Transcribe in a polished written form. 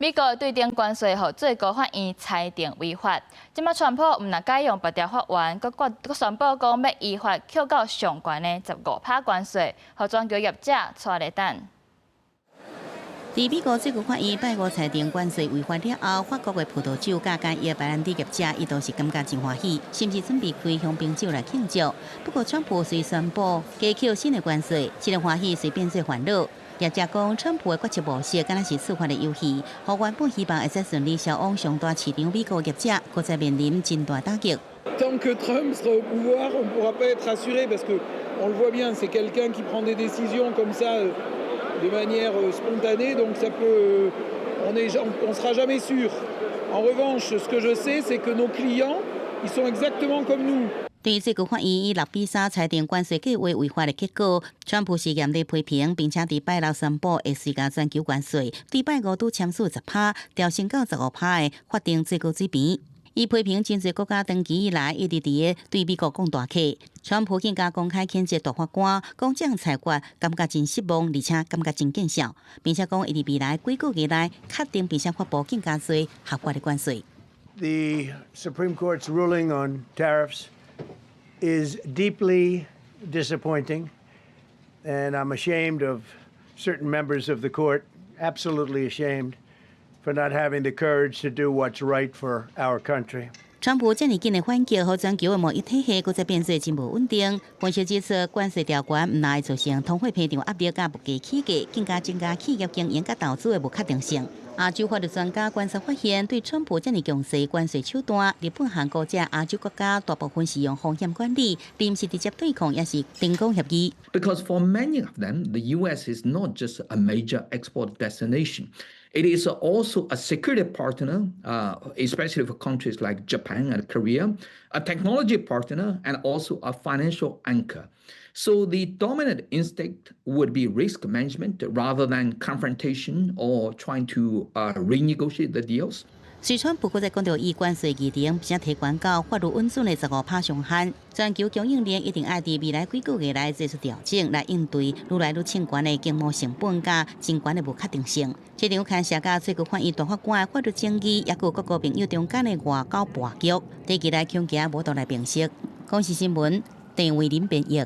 美国对电关税和最高法院裁定违法，即马川普唔能改用别条法院，佮宣布讲要依法扣到上悬的15%关税，和全球业者带来等。在美国最高法院拜五裁定关税违法了后，法国的葡萄酒加间伊白兰地业者伊都是感觉真欢喜，甚至准备开香槟酒来庆祝。不过，川普虽宣布加扣新的关税，这个欢喜随变做烦恼。业者讲，川普的决策模式敢若是触发的游戏，和原本希望会使顺利销往上大市场美国业者，搁再面临真大打击。Tant que Trump sera au pouvoir, on ne pourra pas être rassuré parce que on le voit bien, c'est quelqu'un qui prend des décisions comme ça de manière spontanée, donc ça peut, on sera jamais sûr. En revanche, ce que je sais, c'est que nos clients, ils sont exactement comme nous. 对于最高法院以6-3裁定关税计划违法的结果，川普是严厉批评，并且伫拜六宣布会施加全球关税，伫拜五都签署10%，调升到15%的法定最高水平。伊批评真侪国家长期以来一直伫对美国讲大客，川普更加公开谴责大法官，讲这样裁决感觉真失望，而且感觉真见效，并且讲伊伫未来几个月内确定并且发布更加多合法的关税。The Supreme Court's ruling on tariffs is deeply disappointing, and I'm ashamed of certain members of the court, absolutely ashamed, for not having the courage to do what's right for our country. 川普这么紧的反击，和全球的贸易体系搁再变做真无稳定。分析指出，关税条款唔但会造成通货膨胀压力，甲物价起价，更加增加企业经营甲投资的不确定性。亚洲法律专家观察发现，对川普这么强势关税手段，日本、韩国这亚洲国家大部分是用风险管理，并不是直接对抗，也是订购协议。Because for many of them, the U.S. is not just a major export destination. It is also a security partner, especially for countries like Japan and Korea, a technology partner, and also a financial anchor. So the dominant instinct would be risk management rather than confrontation or trying to renegotiate the deals. 虽川普在讲到以关税议程，并且提悬到法律稳准的15%上限，全球供应链一定爱伫未来几个月来做出调整，来应对愈来愈清悬的经贸成本加真悬的不确定性。这场牵涉到最高法院大法官的法律争议，也有各个朋友中间的外交博弈，短期来恐惊无度来平息。公视新闻，郑伟林编译。